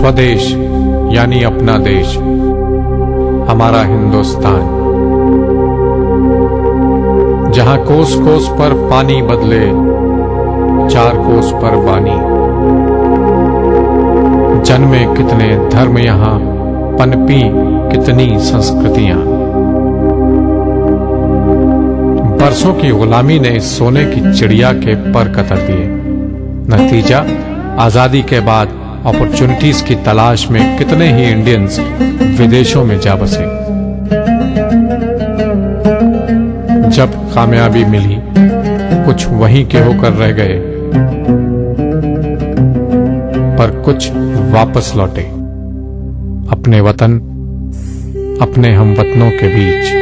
स्वदेश यानी अपना देश, हमारा हिंदुस्तान, जहां कोस कोस पर पानी बदले चार कोस पर बानी। जन्मे कितने धर्म यहां, पनपी कितनी संस्कृतियां। बरसों की गुलामी ने इस सोने की चिड़िया के पर कतर दिए। नतीजा, आजादी के बाद अपॉर्चुनिटीज की तलाश में कितने ही इंडियंस विदेशों में जा बसे। जब कामयाबी मिली, कुछ वहीं के होकर रह गए, पर कुछ वापस लौटे अपने वतन, अपने हमवतनों के बीच।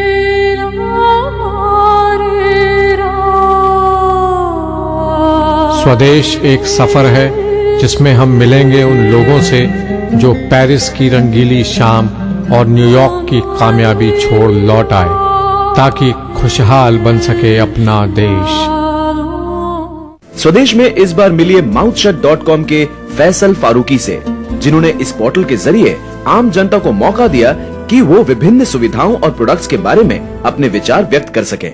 स्वदेश एक सफर है जिसमें हम मिलेंगे उन लोगों से जो पेरिस की रंगीली शाम और न्यूयॉर्क की कामयाबी छोड़ लौट आए, ताकि खुशहाल बन सके अपना देश। स्वदेश में इस बार मिलिए mouthshut.com के फैसल फारूकी से, जिन्होंने इस पोर्टल के जरिए आम जनता को मौका दिया कि वो विभिन्न सुविधाओं और प्रोडक्ट्स के बारे में अपने विचार व्यक्त कर सकें।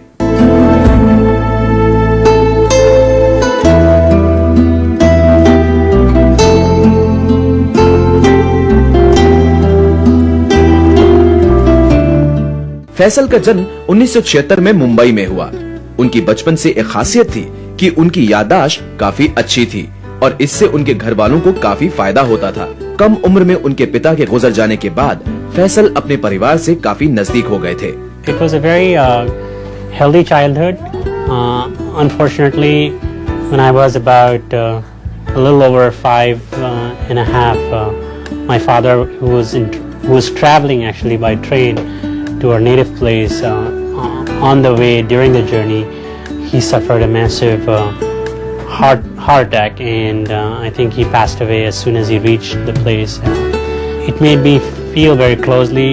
फैसल का जन्म 1976 में मुंबई में हुआ। उनकी बचपन से एक खासियत थी कि उनकी याददाश्त काफी अच्छी थी और इससे उनके घर वालों को काफी फायदा होता था। कम उम्र में उनके पिता के गुजर जाने के बाद फैसल अपने परिवार से काफी नजदीक हो गए थे। It was a very healthy childhood. Unfortunately, when I was about a little over 5.5, my father, who was traveling actually by train to our native place, on the way during the journey, he suffered a massive heart attack, and I think he passed away as soon as he reached the place. It made me feel very closely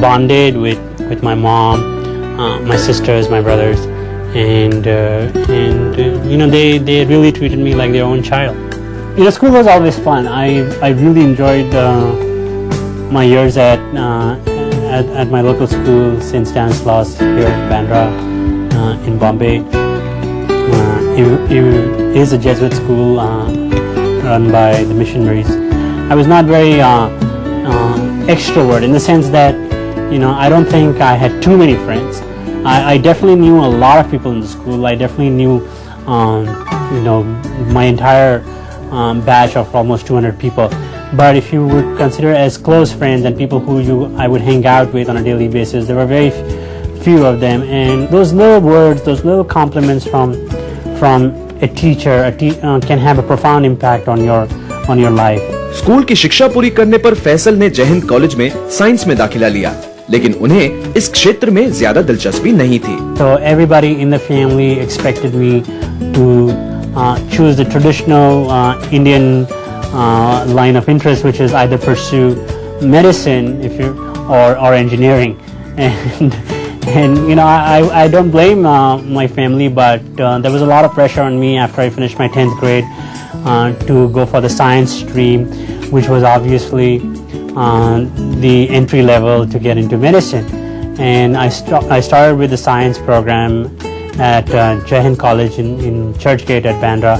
bonded with my mom, my sisters, my brothers, and you know, they really treated me like their own child. You know, school was always fun. I really enjoyed my years at my local school, St. Stanislaus, here in Bandra, in Bombay. It is a Jesuit school run by the missionaries. I was not very extrovert in the sense that, you know, I don't think I had too many friends. I definitely knew a lot of people in the school. I definitely knew, you know, my entire batch of almost 200 people. But if you would consider as close friends and people who I would hang out with on a daily basis, there were very few of them. And those little words, those little compliments from a teacher can have a profound impact on your life. School की शिक्षा पूरी करने पर फैसल ने जय Hind college में science में दाखिला लिया, लेकिन उन्हें इस क्षेत्र में ज्यादा दिलचस्पी नहीं थी। So everybody in the family expected me to choose the traditional Indian line of interest, which is either pursue medicine or engineering, and you know, I don't blame my family, but there was a lot of pressure on me after I finished my 10th grade to go for the science stream, which was obviously the entry level to get into medicine. And I started with the science program at Jai Hind College in Churchgate at Bandra.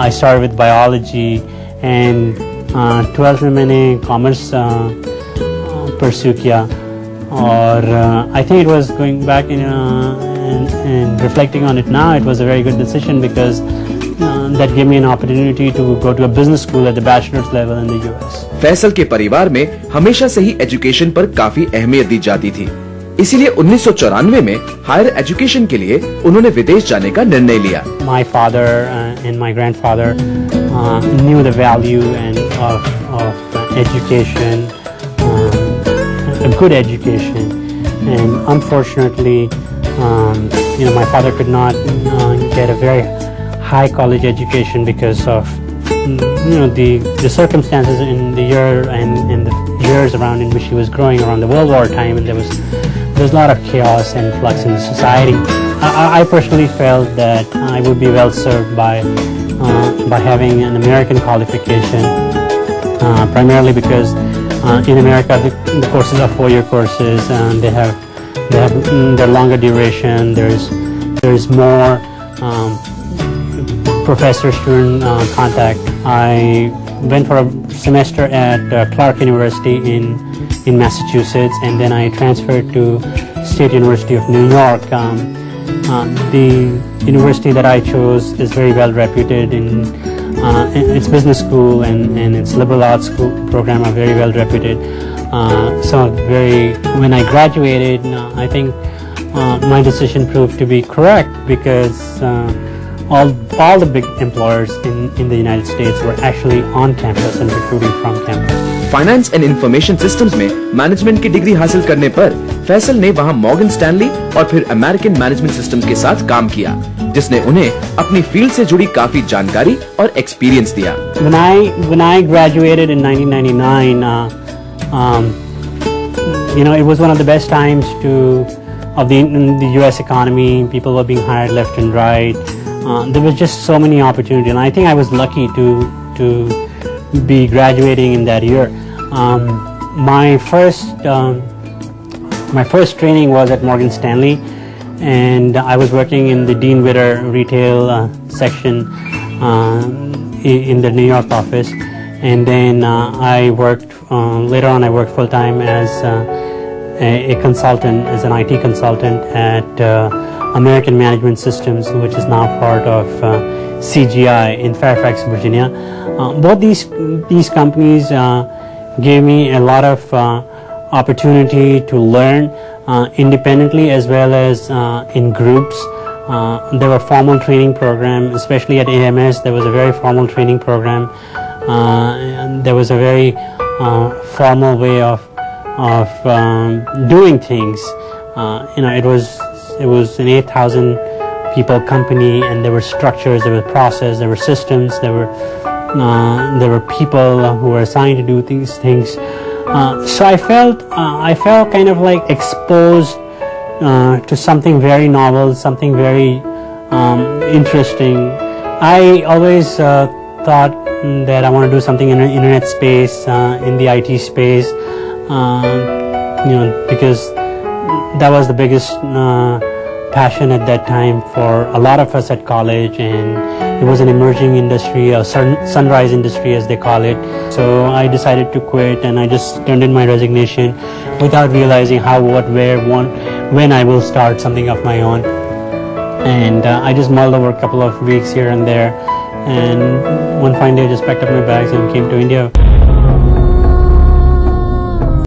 I started with biology, and 12th में मैंने commerce pursue किया, और I think it was going back and reflecting on it now, it was a very good decision because that gave me an opportunity to go to a business school at the bachelor's level in the US. Faisal के परिवार में हमेशा से ही education पर काफी अहमियत दी जाती थी, इसीलिए 1994 में हायर एजुकेशन के लिए उन्होंने विदेश जाने का निर्णय लिया। My father and my grandfather knew the value of education, a good education, and unfortunately, you know, my father could not get a very high college education because of, you know, the circumstances in the year and the years around in which he was growing around the World War time, and there was a lot of chaos and flux in the society. I personally felt that I would be well served by having an American qualification, primarily because in America the courses are 4-year courses and they're longer duration. There's more professor-student contact. I went for a semester at Clark University in Massachusetts, and then I transferred to State University of New York. The university that I chose is very well reputed in its business school and its liberal arts school program are very well reputed. When I graduated, I think my decision proved to be correct, because all the big employers in the United States were actually on campus and recruiting from campus. Finance and information systems में management की degree हासिल करने पर फैसल ने वहां Morgan Stanley और फिर American management systems के साथ काम किया, जिसने उन्हें अपनी फील्ड से जुड़ी काफी जानकारी और एक्सपीरियंस दिया। When I graduated in 1999, it was one of the best times of the U.S. economy. People were being hired left and right. There was just so many opportunities, and I think I was lucky to be graduating in that year. My first training was at Morgan Stanley, and I was working in the Dean Witter retail section in the New York office. And then later on I worked full time as a consultant, as an IT consultant at American Management Systems, which is now part of CGI in Fairfax, Virginia. Both these companies gave me a lot of opportunity to learn independently as well as in groups. There were formal training programs, especially at AMS. There was a very formal training program. There was a very formal way of doing things. It was an 8,000 people company, and there were structures, there were process, there were systems, there were people who were assigned to do these things. So I felt kind of like exposed to something very novel, something very interesting. I always thought that I want to do something in the internet space, in the IT space, because that was the biggest passion at that time for a lot of us at college, and it was an emerging industry, a sunrise industry as they call it. So I decided to quit, and I just turned in my resignation without realizing how, what, where, when I will start something of my own. And I just mulled over a couple of weeks here and there, and one fine day I just packed up my bags and came to India.